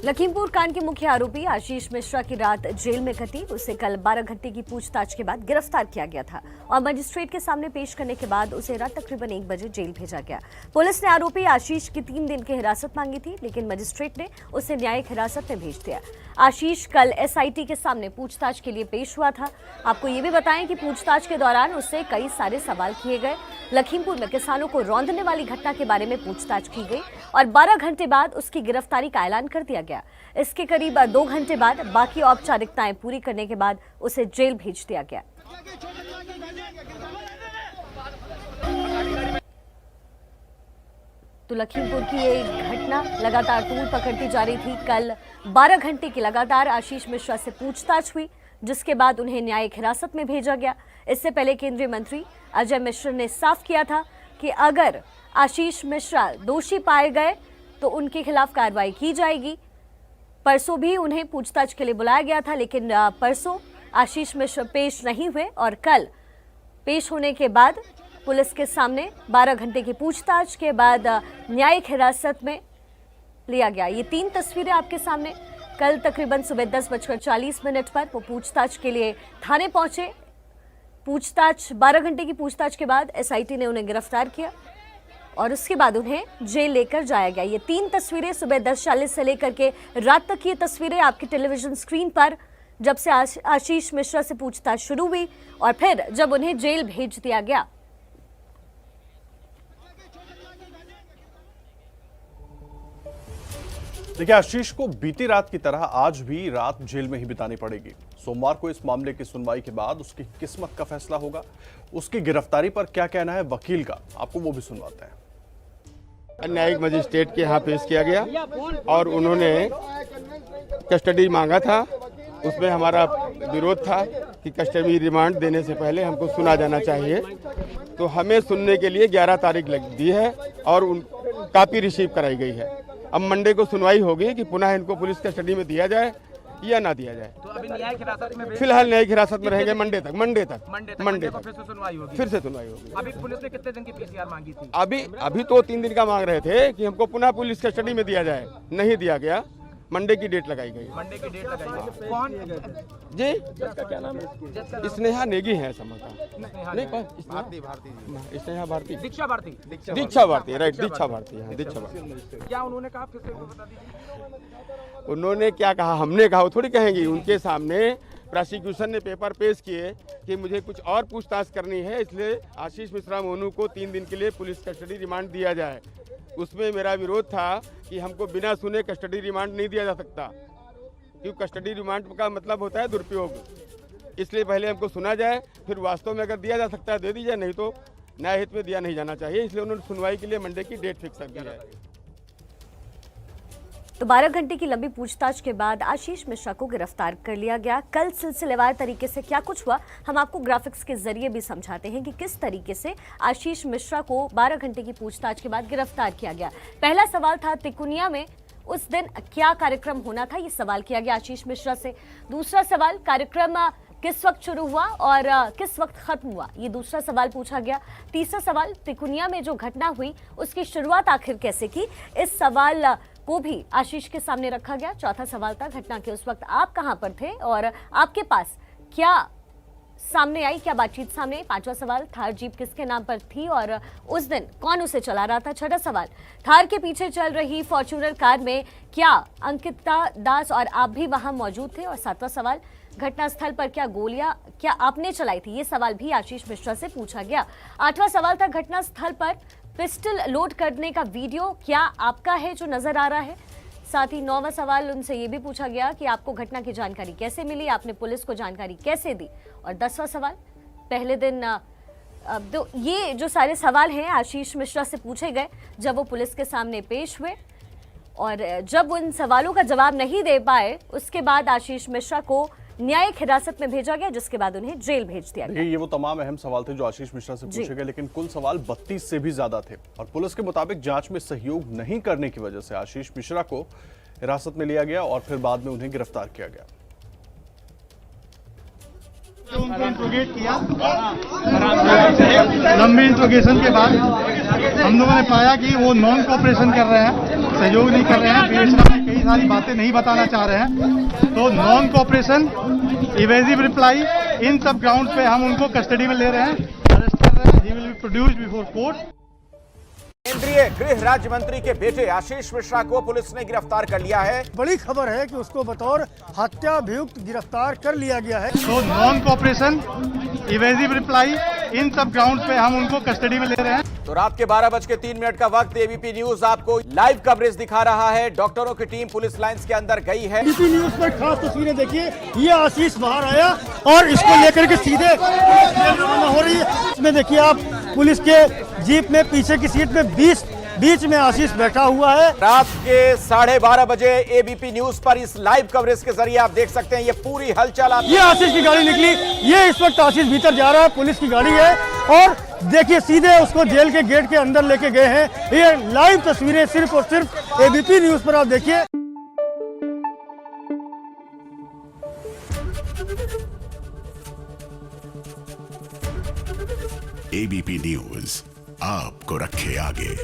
लखीमपुर कांड के मुख्य आरोपी आशीष मिश्रा की रात जेल में कटी। उसे कल 12 घंटे की पूछताछ के बाद गिरफ्तार किया गया था और मजिस्ट्रेट के सामने पेश करने के बाद उसे रात तकरीबन 1 बजे जेल भेजा गया। पुलिस ने आरोपी आशीष की 3 दिन की हिरासत मांगी थी, लेकिन मजिस्ट्रेट ने उसे न्यायिक हिरासत में भेज दिया। आशीष कल एसआईटी के सामने पूछताछ के लिए पेश हुआ था। आपको ये भी बताएं कि पूछताछ के दौरान उससे कई सारे सवाल किए गए। लखीमपुर में किसानों को रौंदने वाली घटना के बारे में पूछताछ की गई और 12 घंटे बाद उसकी गिरफ्तारी का ऐलान कर दिया गया। इसके करीब 2 घंटे बाद बाकी औपचारिकताएं पूरी करने के बाद उसे जेल भेज दिया गया। तो लखीमपुर की ये घटना लगातार तूल पकड़ती जा रही थी। कल 12 घंटे की लगातार आशीष मिश्रा से पूछताछ हुई, जिसके बाद उन्हें न्यायिक हिरासत में भेजा गया। इससे पहले केंद्रीय मंत्री अजय मिश्र ने साफ किया था कि अगर आशीष मिश्रा दोषी पाए गए तो उनके खिलाफ कार्रवाई की जाएगी। परसों भी उन्हें पूछताछ के लिए बुलाया गया था, लेकिन परसों आशीष मिश्रा पेश नहीं हुए और कल पेश होने के बाद पुलिस के सामने 12 घंटे की पूछताछ के बाद न्यायिक हिरासत में लिया गया। ये 3 तस्वीरें आपके सामने। कल तकरीबन सुबह 10:40 पर वो पूछताछ के लिए थाने पहुंचे। पूछताछ 12 घंटे की पूछताछ के बाद एसआईटी ने उन्हें गिरफ्तार किया और उसके बाद उन्हें जेल लेकर जाया गया। ये 3 तस्वीरें सुबह 10:40 से लेकर के रात तक की तस्वीरें आपकी टेलीविजन स्क्रीन पर, जब से आशीष मिश्रा से पूछताछ शुरू हुई और फिर जब उन्हें जेल भेज दिया गया। देखिए, आशीष को बीती रात की तरह आज भी रात जेल में ही बितानी पड़ेगी। सोमवार को इस मामले की सुनवाई के बाद उसकी किस्मत का फैसला होगा। उसकी गिरफ्तारी पर क्या कहना है वकील का, आपको वो भी सुनवाते हैं। न्यायिक मजिस्ट्रेट के यहाँ पेश किया गया और उन्होंने कस्टडी मांगा था। उसमें हमारा विरोध था कि कस्टडी रिमांड देने से पहले हमको सुना जाना चाहिए। तो हमें सुनने के लिए 11 तारीख लग दी है और कॉपी रिसीव कराई गई है। अब मंडे को सुनवाई होगी कि पुनः इनको पुलिस कस्टडी में दिया जाए या ना दिया जाए। तो अभी न्यायिक हिरासत में फिलहाल न्यायिक हिरासत में रहेंगे मंडे तक फिर से सुनवाई होगी। अभी पुलिस ने कितने दिन की पीसीआर मांगी थी? अभी तो 3 दिन का मांग रहे थे कि हमको पुनः पुलिस कस्टडी में दिया जाए, नहीं दिया गया। मंडे की डेट लगाई गई। मंडे की डेट लगाई गई। कौन जी? क्या नाम है? स्नेहा नेगी है समझ का नहीं कौन? स्नेहा भारती, दीक्षा भारती, राइट, दीक्षा भारती। क्या उन्होंने कहा, फिर से बता दीजिए। उन्होंने क्या कहा, हमने कहा वो थोड़ी कहेंगी। उनके सामने प्रोसिक्यूशन ने पेपर पेश किए कि मुझे कुछ और पूछताछ करनी है, इसलिए आशीष मिश्रा मोनू को 3 दिन के लिए पुलिस कस्टडी रिमांड दिया जाए। उसमें मेरा विरोध था कि हमको बिना सुने कस्टडी रिमांड नहीं दिया जा सकता, क्योंकि कस्टडी रिमांड का मतलब होता है दुरुपयोग। इसलिए पहले हमको सुना जाए, फिर वास्तव में अगर दिया जा सकता है दे दीजिए, नहीं तो न्याय हित में दिया नहीं जाना चाहिए। इसलिए उन्होंने सुनवाई के लिए मंडे की डेट फिक्स कर दी है। तो 12 घंटे की लंबी पूछताछ के बाद आशीष मिश्रा को गिरफ्तार कर लिया गया। कल सिलसिलेवार तरीके से क्या कुछ हुआ, हम आपको ग्राफिक्स के जरिए भी समझाते हैं कि किस तरीके से आशीष मिश्रा को 12 घंटे की पूछताछ के बाद गिरफ्तार किया गया। पहला सवाल था तिकोनिया में उस दिन क्या कार्यक्रम होना था, ये सवाल किया गया आशीष मिश्रा से। दूसरा सवाल, कार्यक्रम किस वक्त शुरू हुआ और किस वक्त खत्म हुआ, ये दूसरा सवाल पूछा गया। तीसरा सवाल, तिकोनिया में जो घटना हुई उसकी शुरुआत आखिर कैसे की, इस सवाल को भी आशीष के सामने रखा गया। चौथा सवाल था, घटना के उस वक्त आप कहां पर थे और आपके पास क्या सामने आई, क्या बातचीत सामने आई। 5वां सवाल, थार जीप किसके नाम पर थी और उस दिन कौन उसे चला रहा था। 6वां सवाल, थार के पीछे चल रही फॉर्च्यूनर कार में क्या अंकिता दास और आप भी वहां मौजूद थे। और 7वां सवाल, घटनास्थल पर क्या गोलियां क्या आपने चलाई थी, ये सवाल भी आशीष मिश्रा से पूछा गया। 8वां सवाल था, घटनास्थल पर पिस्टल लोड करने का वीडियो क्या आपका है जो नजर आ रहा है। साथ ही 9वां सवाल उनसे ये भी पूछा गया कि आपको घटना की जानकारी कैसे मिली, आपने पुलिस को जानकारी कैसे दी। और 10वां सवाल, पहले दिन तो ये जो सारे सवाल हैं आशीष मिश्रा से पूछे गए जब वो पुलिस के सामने पेश हुए और जब उन सवालों का जवाब नहीं दे पाए उसके बाद आशीष मिश्रा को न्यायिक हिरासत में भेजा गया, जिसके बाद उन्हें जेल भेज दिया गया। ये वो तमाम अहम सवाल थे जो आशीष मिश्रा से पूछे गए, लेकिन कुल सवाल 32 से भी ज्यादा थे और पुलिस के मुताबिक जांच में सहयोग नहीं करने की वजह से आशीष मिश्रा को हिरासत में लिया गया और फिर बाद में उन्हें गिरफ्तार किया गया। उनको इंट्रोगेट किया, लंबे इंट्रोगेशन के बाद हम लोगों ने पाया कि वो नॉन कोऑपरेशन कर रहे हैं, सहयोग नहीं कर रहे हैं। सारी बातें नहीं बताना चाह रहे हैं। तो नॉन कोऑपरेशन, इवेजिव रिप्लाई, इन सब ग्राउंड पे हम उनको कस्टडी में ले रहे हैं, अरेस्ट कर रहे हैं। He will be produced before court. केंद्रीय गृह राज्य मंत्री के बेटे आशीष मिश्रा को पुलिस ने गिरफ्तार कर लिया है। बड़ी खबर है कि उसको बतौर हत्याभियुक्त गिरफ्तार कर लिया गया है। तो नॉन कोऑपरेशन, इवेजिव रिप्लाई, इन सब ग्राउंड पे हम उनको कस्टडी में ले रहे हैं। तो रात के 12:03 का वक्त, एबीपी न्यूज आपको लाइव कवरेज दिखा रहा है। डॉक्टरों की टीम पुलिस लाइंस के अंदर गई है। एबीपी न्यूज पर खास तस्वीरें देखिए, ये आशीष बाहर आया और इसको लेकर के सीधे रवाना हो रही है। इसमें देखिए आप, पुलिस के जीप में पीछे की सीट में बीच में आशीष बैठा हुआ है। रात के 12:30 बजे एबीपी न्यूज पर इस लाइव कवरेज के जरिए आप देख सकते हैं ये पूरी हलचल। ये आशीष की गाड़ी निकली, ये इस वक्त आशीष भीतर जा रहा है, पुलिस की गाड़ी है और देखिए सीधे उसको जेल के गेट के अंदर लेके गए हैं। ये लाइव तस्वीरें सिर्फ और सिर्फ एबीपी न्यूज पर आप देखिए। एबीपी न्यूज आपको रखे आगे।